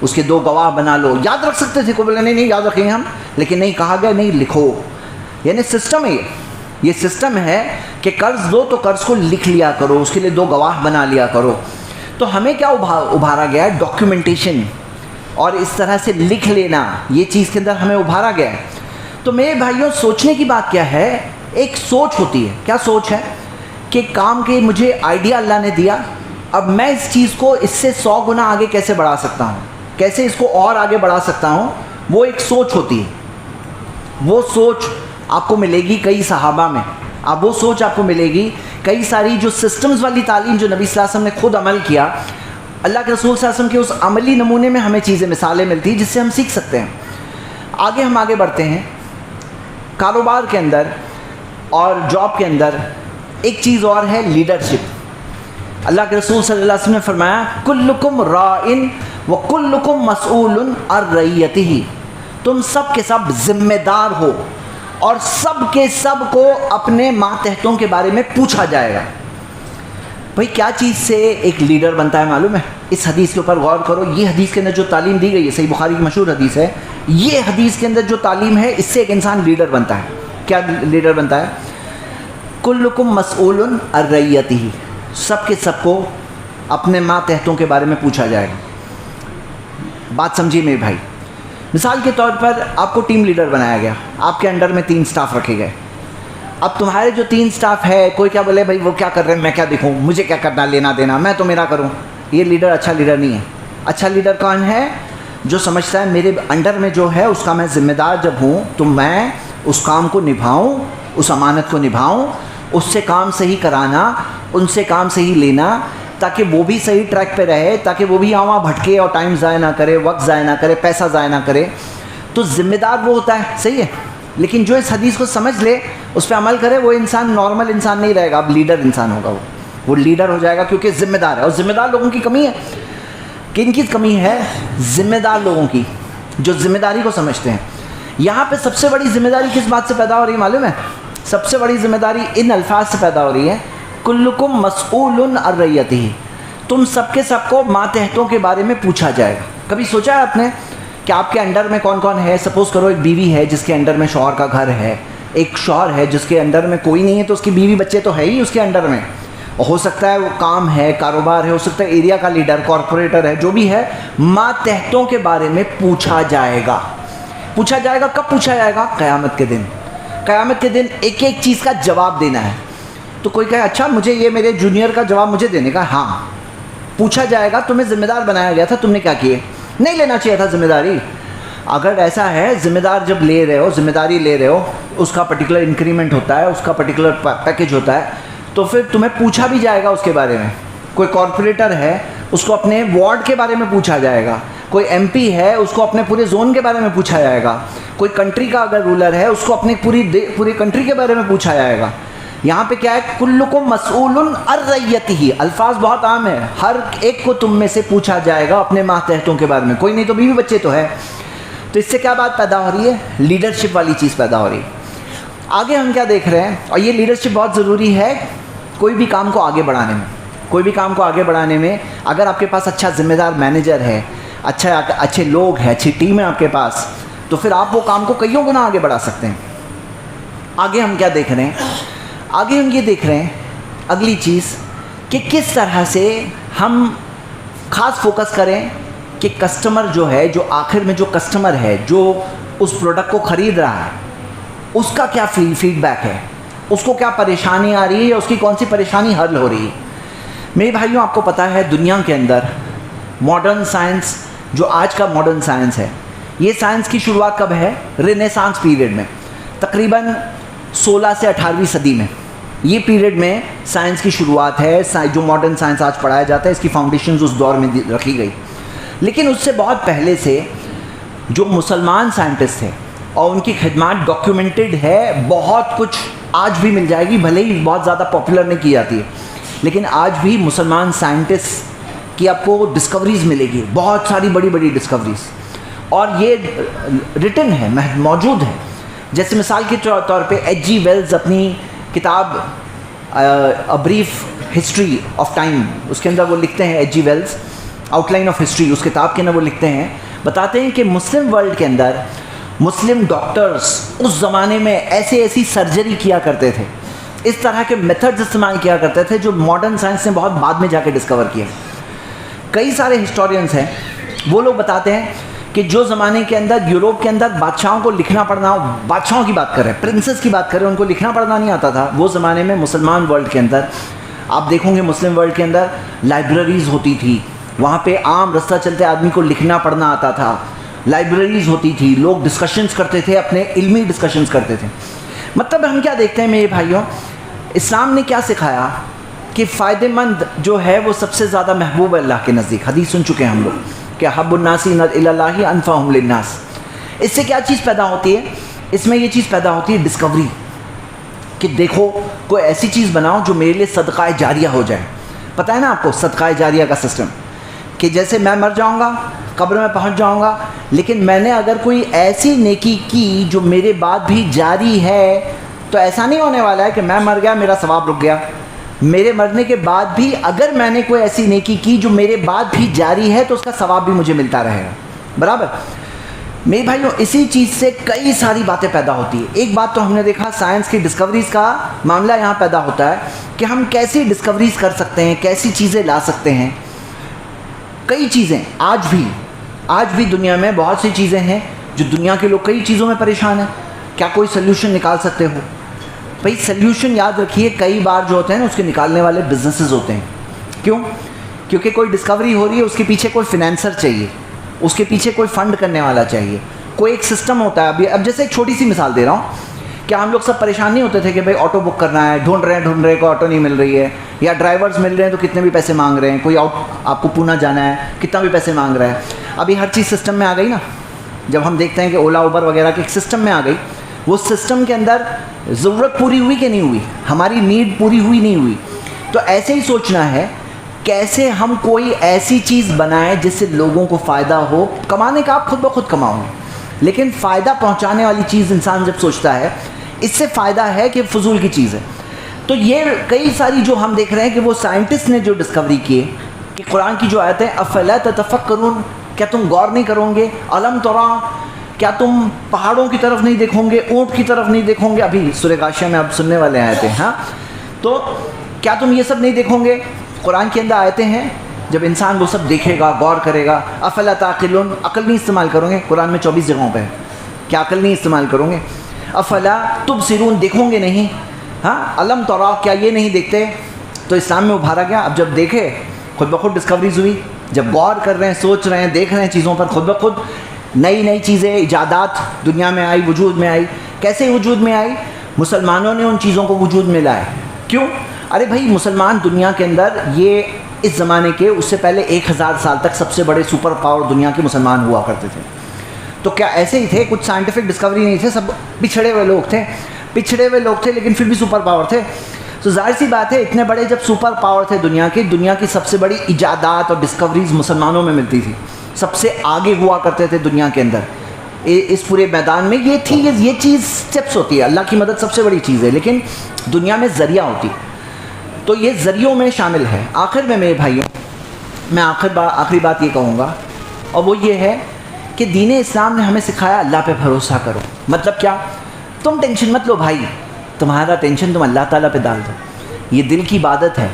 S2: اس کے 2 گواہ بنا لو. یاد رکھ سکتے تھے, کوئی بولے نہیں یاد رکھیں ہم, لیکن نہیں, کہا گیا نہیں لکھو. یعنی سسٹم ہے یہ سسٹم ہے کہ قرض دو تو قرض کو لکھ لیا کرو, اس کے لیے 2 گواہ بنا لیا کرو. تو ہمیں کیا ابھارا گیا ہے؟ ڈاکیومنٹیشن, اور اس طرح سے لکھ لینا, یہ چیز کے اندر ہمیں ابھارا گیا ہے. تو میرے بھائیوں, سوچنے کی بات کیا ہے؟ ایک سوچ ہوتی ہے. کیا سوچ ہے؟ کہ کام کے مجھے آئیڈیا اللہ نے دیا, اب میں اس چیز کو اس سے 100 گنا آگے کیسے بڑھا سکتا ہوں, کیسے اس کو اور آگے بڑھا سکتا ہوں. وہ ایک سوچ ہوتی ہے. وہ سوچ آپ کو ملے گی کئی صحابہ میں, وہ سوچ آپ کو ملے گی کئی ساری جو سسٹمز والی تعلیم جو نبی صلی اللہ علیہ وسلم نے خود عمل کیا. اللہ کے رسول صلی اللہ علیہ وسلم کے اس عملی نمونے میں ہمیں چیزیں, مثالیں ملتی ہیں جس سے ہم سیکھ سکتے ہیں. ہم آگے بڑھتے ہیں. کاروبار کے اندر اور جاب کے اندر ایک چیز اور ہے, لیڈرشپ. اللہ کے رسول صلی اللہ علیہ وسلم نے فرمایا کلکم راعن وکلکم مسئول عن رعیتہ, تم سب کے سب ذمہ دار ہو اور سب کے سب کو اپنے ماتحتوں کے بارے میں پوچھا جائے گا. بھئی کیا چیز سے ایک لیڈر بنتا ہے معلوم ہے؟ اس حدیث کے اوپر غور کرو. یہ حدیث کے اندر جو تعلیم دی گئی ہے, صحیح بخاری کی مشہور حدیث ہے, یہ حدیث کے اندر جو تعلیم ہے اس سے ایک انسان لیڈر بنتا ہے. کیا لیڈر بنتا ہے؟ کلکم مسئول عن رعیتہ, سب کے سب کو اپنے ماتحتوں کے بارے میں پوچھا جائے گا. بات سمجھیے میرے بھائی. مثال کے طور پر آپ کو ٹیم لیڈر بنایا گیا, آپ کے انڈر میں 3 سٹاف رکھے گئے. اب تمہارے جو 3 سٹاف ہے, کوئی کیا بولے بھائی وہ کیا کر رہے ہیں, میں کیا دیکھوں, مجھے کیا کرنا, لینا دینا, میں تو میرا کروں. یہ لیڈر اچھا لیڈر نہیں ہے. اچھا لیڈر کون ہے؟ جو سمجھتا ہے میرے انڈر میں جو ہے اس کا میں ذمہ دار جب ہوں تو میں اس کام کو نبھاؤں, اس امانت کو نبھاؤں, اس سے کام صحیح کرانا, ان سے کام صحیح لینا, تاکہ وہ بھی صحیح ٹریک پہ رہے, تاکہ وہ بھی وہاں بھٹکے اور ٹائم ضائع نہ کرے, وقت ضائع نہ کرے, پیسہ ضائع نہ کرے. تو ذمہ دار وہ ہوتا ہے, صحیح ہے. لیکن جو اس حدیث کو سمجھ لے, اس پہ عمل کرے, وہ انسان نارمل انسان نہیں رہے گا, اب لیڈر انسان ہوگا. وہ لیڈر ہو جائے گا کیونکہ ذمہ دار ہے. اور ذمہ دار لوگوں کی کمی ہے. کن کی کمی ہے؟ ذمہ دار لوگوں کی, جو ذمہ داری کو سمجھتے ہیں. یہاں پہ سب سے بڑی ذمہ داری کس بات سے پیدا ہو رہی ہے معلوم ہے؟ سب سے بڑی ذمہ داری ان الفاظ سے پیدا ہو رہی ہے, کلکم مسئول عن رعیتہ, تم سب کے سب کو ماتحتوں کے بارے میں پوچھا جائے گا. کبھی سوچا ہے آپ نے کہ آپ کے انڈر میں کون کون ہے؟ سپوز کرو ایک بیوی ہے جس کے انڈر میں شوہر کا گھر ہے, ایک شوہر ہے جس کے انڈر میں کوئی نہیں ہے تو اس کی بیوی بچے تو ہے ہی اس کے انڈر میں. ہو سکتا ہے وہ کام ہے, کاروبار ہے, ہو سکتا ہے ایریا کا لیڈر, کارپوریٹر ہے, جو بھی ہے, ماتحتوں کے بارے میں پوچھا جائے گا. پوچھا جائے گا کب پوچھا جائے گا؟ قیامت کے دن. قیامت کے دن ایک ایک چیز کا جواب دینا ہے. تو کوئی کہے اچھا مجھے یہ میرے جونیئر کا جواب مجھے دینے کا, ہاں پوچھا جائے گا. تمہیں ذمہ دار بنایا گیا تھا, تم نے کیا کیے؟ نہیں لینا چاہیے تھا ذمہ داری. اگر ایسا ہے ذمہ دار جب لے رہے ہو، ذمہ داری لے رہے ہو، اس کا پرٹیکولر انکریمنٹ ہوتا ہے، اس کا پرٹیکولر پیکیج ہوتا ہے، تو پھر تمہیں پوچھا بھی جائے گا اس کے بارے میں. کوئی کارپوریٹر ہے اس کو اپنے وارڈ کے بارے میں پوچھا جائے گا، کوئی ایم پی ہے اس کو اپنے پورے زون کے بارے میں پوچھا جائے گا، کوئی کنٹری کا اگر رولر ہے اس کو اپنی پوری کنٹری کے بارے میں پوچھا جائے گا. یہاں پہ کیا ہے، کلکم مسئول عن رعیتہ، الفاظ بہت عام ہے، ہر ایک کو تم میں سے پوچھا جائے گا اپنے ماتحتوں کے بارے میں، کوئی نہیں تو بیوی بچے تو ہے. تو اس سے کیا بات پیدا ہو رہی ہے، لیڈرشپ والی چیز پیدا ہو رہی ہے. آگے ہم کیا دیکھ رہے ہیں، اور یہ لیڈرشپ بہت ضروری ہے کوئی بھی کام کو آگے بڑھانے میں. کوئی بھی کام کو آگے بڑھانے میں اگر آپ کے پاس اچھا ذمہ دار مینیجر ہے، اچھے لوگ ہیں، اچھی ٹیم ہے آپ کے پاس، تو پھر آپ وہ کام کو کئیوں گنا آگے بڑھا سکتے ہیں. آگے ہم کیا دیکھ رہے ہیں، آگے ہم یہ دیکھ رہے ہیں اگلی چیز کہ کس طرح سے ہم خاص فوکس کریں کہ کسٹمر جو ہے، جو آخر میں جو کسٹمر ہے جو اس پروڈکٹ کو خرید رہا ہے، اس کا کیا فیڈ بیک ہے، اس کو کیا پریشانی آ رہی ہے، یا اس کی کون سی پریشانی حل ہو رہی ہے. میرے بھائیوں آپ کو پتہ ہے دنیا کے اندر ماڈرن سائنس، جو آج کا ماڈرن سائنس ہے، یہ سائنس کی شروعات کب ہے، رینیسانس پیریڈ میں، تقریباً 16 سے 18ویں صدی میں. یہ پیریڈ میں سائنس کی شروعات ہے. جو ماڈرن سائنس آج پڑھایا جاتا ہے اس کی فاؤنڈیشنز اس دور میں رکھی گئی. لیکن اس سے بہت پہلے سے جو مسلمان سائنٹسٹ تھے اور ان کی خدمات ڈاکیومنٹڈ ہے، بہت کچھ آج بھی مل جائے گی، بھلے ہی بہت زیادہ پاپولر نہیں کی جاتی ہے، لیکن آج بھی مسلمان سائنٹسٹ کی آپ کو ڈسکوریز ملے گی، بہت ساری بڑی بڑی ڈسکوریز، اور یہ ریٹن ہے، موجود ہے. جیسے مثال کے طور پہ ایچ جی ویلز اپنی کتاب a brief history of time, اس کے اندر وہ لکھتے ہیں، H G Wells outline of history, اس کتاب کے اندر وہ لکھتے ہیں، بتاتے ہیں کہ مسلم ورلڈ کے اندر مسلم ڈاکٹرز اس زمانے میں ایسی سرجری کیا کرتے تھے، اس طرح کے میتھڈز استعمال کیا کرتے تھے جو ماڈرن سائنس نے بہت بعد میں جا کے ڈسکور کیا. کئی سارے ہسٹورینز ہیں، وہ لوگ بتاتے ہیں کہ جو زمانے کے اندر یوروپ کے اندر بادشاہوں کو لکھنا پڑھنا، بادشاہوں کی بات کر رہے ہیں، پرنسز کی بات کر رہے ہیں، ان کو لکھنا پڑھنا نہیں آتا تھا، وہ زمانے میں مسلمان ورلڈ کے اندر آپ دیکھو گے، مسلم ورلڈ کے اندر لائبریریز ہوتی تھی، وہاں پہ عام رستہ چلتے آدمی کو لکھنا پڑھنا آتا تھا، لائبریریز ہوتی تھی، لوگ ڈسکشنز کرتے تھے، اپنے علمی ڈسکشنز کرتے تھے. مطلب ہم کیا دیکھتے ہیں میرے بھائیوں، اسلام نے کیا سکھایا کہ فائدہ مند جو ہے وہ سب سے زیادہ محبوب ہے اللہ کے نزدیک. حدیث سن چکے ہیں ہم لوگ کہ حب الناس الی اللہ انفعہم للناس. اس سے کیا چیز پیدا ہوتی ہے، اس میں یہ چیز پیدا ہوتی ہے ڈسکوری، کہ دیکھو کوئی ایسی چیز بناؤ جو میرے لیے صدقہ جاریہ ہو جائے. پتہ ہے نا آپ کو صدقہ جاریہ کا سسٹم، کہ جیسے میں مر جاؤں گا، قبر میں پہنچ جاؤں گا، لیکن میں نے اگر کوئی ایسی نیکی کی جو میرے بعد بھی جاری ہے، تو ایسا نہیں ہونے والا ہے کہ میں مر گیا میرا ثواب رک گیا. میرے مرنے کے بعد بھی اگر میں نے کوئی ایسی نیکی کی جو میرے بعد بھی جاری ہے، تو اس کا ثواب بھی مجھے ملتا رہے گا. برابر میرے بھائیوں، اسی چیز سے کئی ساری باتیں پیدا ہوتی ہیں. ایک بات تو ہم نے دیکھا، سائنس کی ڈسکوریز کا معاملہ یہاں پیدا ہوتا ہے کہ ہم کیسی ڈسکوریز کر سکتے ہیں، کیسی چیزیں لا سکتے ہیں. کئی چیزیں آج بھی دنیا میں بہت سی چیزیں ہیں جو دنیا کے لوگ کئی چیزوں میں پریشان ہیں. کیا کوئی سلیوشن نکال سکتے ہو؟ بھائی سلیوشن یاد رکھیے، کئی بار جو ہوتے ہیں نا اس کے نکالنے والے بزنسز ہوتے ہیں. کیوں؟ کیونکہ کوئی ڈسکوری ہو رہی ہے، اس کے پیچھے کوئی فنانسر چاہیے، اس کے پیچھے کوئی فنڈ کرنے والا چاہیے، کوئی ایک سسٹم ہوتا ہے. اب جیسے ایک چھوٹی سی مثال دے رہا ہوں، کیا ہم لوگ سب پریشان نہیں ہوتے تھے کہ بھائی آٹو بک کرنا ہے، ڈھونڈ رہے کو آٹو نہیں مل رہی ہے، یا ڈرائیورز مل رہے ہیں تو کتنے بھی پیسے مانگ رہے ہیں، کوئی آپ کو پونا جانا ہے کتنا بھی پیسے مانگ رہا ہے. ابھی ہر چیز سسٹم میں آ گئی نا. جب ہم دیکھتے ہیں کہ اولا اوبر وغیرہ کے ایک سسٹم میں آ گئی، وہ سسٹم کے اندر ضرورت پوری ہوئی کہ نہیں ہوئی، ہماری نیڈ پوری ہوئی نہیں ہوئی. تو ایسے ہی سوچنا ہے کیسے ہم کوئی ایسی چیز بنائیں جس سے لوگوں کو فائدہ ہو. کمانے کا آپ خود بخود کماؤ گے، لیکن فائدہ پہنچانے والی چیز انسان جب سوچتا ہے، اس سے فائدہ ہے کہ فضول کی چیز ہے. تو یہ کئی ساری جو ہم دیکھ رہے ہیں کہ وہ سائنٹسٹ نے جو ڈسکوری کیے، کہ قرآن کی جو آیت ہے افلا تتفکرون، کیا تم غور نہیں کرو گے، الم ترا، کیا تم پہاڑوں کی طرف نہیں دیکھو گے، اونٹ کی طرف نہیں دیکھو گے. ابھی سورہ غاشیہ میں اب سننے والے آیتیں، ہاں، تو کیا تم یہ سب نہیں دیکھو گے؟ قرآن کے اندر آیتیں ہیں، جب انسان وہ سب دیکھے گا، غور کرے گا. افلا تعقلون، عقل نہیں استعمال کرو گے؟ قرآن میں 24 جگہوں پہ ہے، کیا عقل نہیں استعمال کرو گے؟ افلا تبصرون، دیکھو گے نہیں؟ ہاں، الم ترا، کیا یہ نہیں دیکھتے؟ تو اسلام میں ابھارا گیا. اب جب دیکھے، خود بخود ڈسکوریز ہوئی. جب غور کر رہے ہیں، سوچ رہے ہیں، دیکھ رہے ہیں چیزوں پر، خود بخود نئی نئی چیزیں ایجادات دنیا میں آئی، وجود میں آئی. کیسے وجود میں آئی؟ مسلمانوں نے ان چیزوں کو وجود میں لائے. کیوں؟ ارے بھائی مسلمان دنیا کے اندر یہ اس زمانے کے اس سے پہلے 1000 سال تک سب سے بڑے سپر پاور دنیا کے مسلمان ہوا کرتے تھے. تو کیا ایسے ہی تھے؟ کچھ سائنٹیفک ڈسکوری نہیں تھے، سب پچھڑے ہوئے لوگ تھے لیکن پھر بھی سپر پاور تھے. تو ظاہر سی بات ہے اتنے بڑے جب سپر پاور تھے دنیا کی سب سے بڑی ایجادات اور ڈسکوریز مسلمانوں میں ملتی تھی، سب سے آگے ہوا کرتے تھے دنیا کے اندر اس پورے میدان میں. یہ تھی یہ چیز اسٹیپس ہوتی ہے، اللہ کی مدد سب سے بڑی چیز ہے، لیکن دنیا میں ذریعہ ہوتی، تو یہ ذریعوں میں شامل ہے. آخر میں میرے بھائیوں میں آخری بات یہ کہوں گا، اور وہ یہ ہے کہ دین اسلام نے ہمیں سکھایا اللہ پہ بھروسہ کرو. مطلب کیا؟ تم ٹینشن مت لو بھائی، تمہارا ٹینشن تم اللہ تعالیٰ پہ ڈال دو. یہ دل کی عبادت ہے.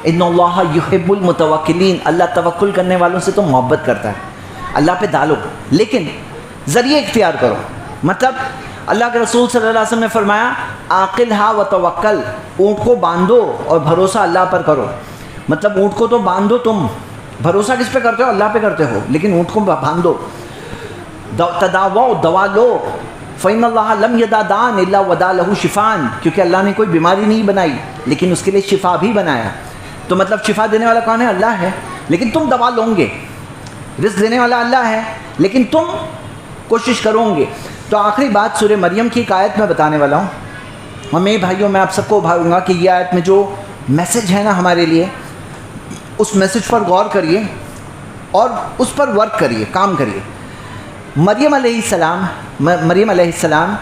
S2: ان اللہ یحب المتوکلین، اللہ توکل کرنے والوں سے تو محبت کرتا ہے. اللہ پہ ڈالو لیکن ذریعے اختیار کرو. مطلب اللہ کے رسول صلی اللہ علیہ وسلم نے فرمایا عاقلھا وتوکل، اونٹ کو باندھو اور بھروسہ اللہ پر کرو. مطلب اونٹ کو تو باندھو، تم بھروسہ کس پہ کرتے ہو؟ اللہ پہ کرتے ہو، لیکن اونٹ کو باندھو. تداووا، دوا لو. فإن اللہ لم یدع داء الا وضع له شفاء، کیونکہ اللہ نے کوئی بیماری نہیں بنائی لیکن اس کے لیے شفا بھی بنایا. تو مطلب شفا دینے والا کون ہے؟ اللہ ہے، لیکن تم دوا لو گے. رزق دینے والا اللہ ہے لیکن تم کوشش کرو گے. تو آخری بات سورہ مریم کی ایک آیت میں بتانے والا ہوں، اور میرے بھائیوں میں آپ سب کو بھاگوں گا کہ یہ آیت میں جو میسج ہے نا ہمارے لیے، اس میسج پر غور کریے اور اس پر ورک کریے، کام کریے. مریم علیہ السلام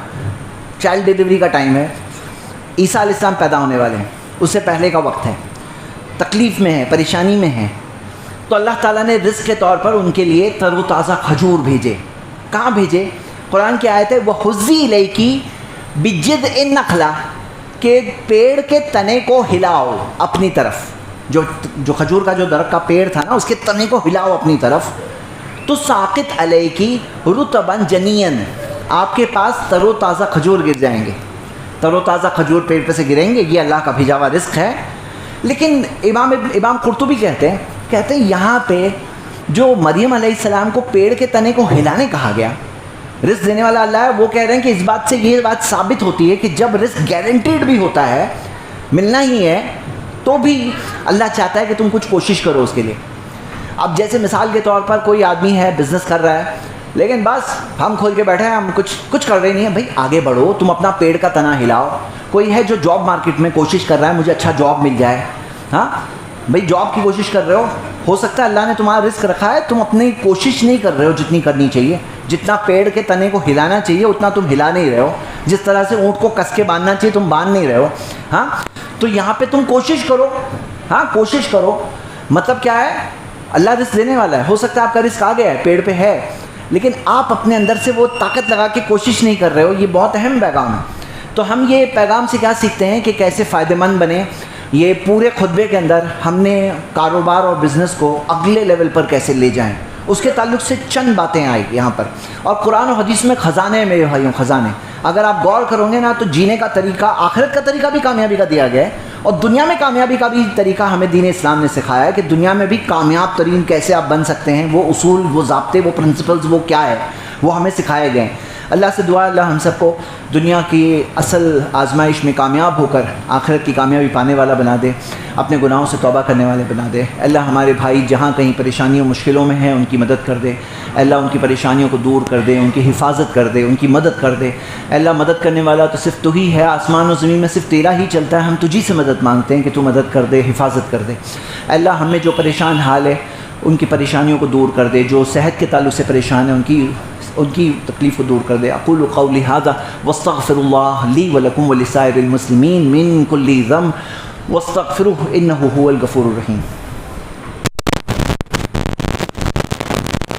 S2: چائلڈ ڈیلیوری کا ٹائم ہے، عیسیٰ علیہ السلام پیدا ہونے والے ہیں، اس سے پہلے کا وقت ہے، تکلیف میں ہے، پریشانی میں ہے. تو اللہ تعالیٰ نے رزق کے طور پر ان کے لیے تر و تازہ کھجور بھیجے. کہاں بھیجے؟ قرآن کی آیت ہے وَحُزِّی إِلَيْكِ بِجِذْعِ النَّخْلَةِ، کہ پیڑ کے تنے کو ہلاؤ اپنی طرف. جو کھجور کا جو درخت کا پیڑ تھا نا، اس کے تنے کو ہلاؤ اپنی طرف. تو ساقط علیکی رطباً جنین، آپ کے پاس تر و تازہ کھجور گر جائیں گے. تر و تازہ کھجور پیڑ پہ سے گریں گے، یہ اللہ کا بھیجا ہوا رزق ہے. لیکن امام قرطبی کہتے ہیں یہاں پہ جو مریم علیہ السلام کو پیڑ کے تنے کو ہلانے کہا گیا، رزق دینے والا اللہ ہے. وہ کہہ رہے ہیں کہ اس بات سے یہ بات ثابت ہوتی ہے کہ جب رزق گارنٹیڈ بھی ہوتا ہے، ملنا ہی ہے، تو بھی اللہ چاہتا ہے کہ تم کچھ کوشش کرو اس کے لیے. اب جیسے مثال کے طور پر کوئی آدمی ہے، بزنس کر رہا ہے، لیکن بس ہم کھول کے بیٹھے ہیں، ہم کچھ کر رہے نہیں ہیں. بھائی آگے بڑھو، تم اپنا پیڑ کا تنا ہلاؤ. کوئی ہے جو جاب مارکیٹ میں کوشش کر رہا ہے مجھے اچھا جاب مل جائے، ہاں بھائی جاب کی کوشش کر رہے ہو سکتا ہے اللہ نے تمہارا رزق رکھا ہے، تم اپنی کوشش نہیں کر رہے ہو جتنی کرنی چاہیے. جتنا پیڑ کے تنے کو ہلانا چاہیے اتنا تم ہلا نہیں رہے ہو. جس طرح سے اونٹ کو کس کے باندھنا چاہیے تم باندھ نہیں رہے ہو. ہاں تو یہاں پہ تم کوشش کرو. ہاں کوشش کرو. مطلب کیا ہے؟ اللہ رزق دینے والا ہے. ہو سکتا ہے آپ کا رزق آ گیا ہے، پیڑ پہ ہے، لیکن آپ اپنے اندر سے وہ طاقت لگا کے کوشش نہیں کر رہے ہو. یہ بہت اہم پیغام ہے. تو ہم یہ پیغام سے کیا سیکھتے ہیں کہ کیسے فائدہ مند بنیں. یہ پورے خطبے کے اندر ہم نے کاروبار اور بزنس کو اگلے لیول پر کیسے لے جائیں، اس کے تعلق سے چند باتیں آئی یہاں پر. اور قرآن و حدیث میں خزانے ہیں میرے بھائیوں، خزانے. اگر آپ غور کرو گے نا تو جینے کا طریقہ، آخرت کا طریقہ بھی کامیابی کا دیا گیا ہے، اور دنیا میں کامیابی کا بھی طریقہ ہمیں دین اسلام نے سکھایا ہے کہ دنیا میں بھی کامیاب ترین کیسے آپ بن سکتے ہیں. وہ اصول، وہ ضابطے، وہ پرنسپلز، وہ کیا ہے، وہ ہمیں سکھائے گئے ہیں. اللہ سے دعا اللہ ہم سب کو دنیا کی اصل آزمائش میں کامیاب ہو کر آخرت کی کامیابی پانے والا بنا دے، اپنے گناہوں سے توبہ کرنے والے بنا دے. اللہ ہمارے بھائی جہاں کہیں پریشانیوں مشکلوں میں ہیں ان کی مدد کر دے. اللہ ان کی پریشانیوں کو دور کر دے، ان کی حفاظت کر دے، ان کی مدد کر دے. اللہ مدد کرنے والا تو صرف تو ہی ہے، آسمان و زمین میں صرف تیرا ہی چلتا ہے. ہم تجھی سے مدد مانگتے ہیں کہ تو مدد کر دے، حفاظت کر دے. اللہ ہمیں جو پریشان حال ہے ان کی پریشانیوں کو دور کر دے. جو صحت کے تعلق سے پریشان ہیں ان کی تکلیف کو دور کر دے. اقول قولی ھذا واستغفر اللہ لی ولکم ولسائر المسلمین من کل ذنب واستغفروہ انہ هو الغفور الرحیم.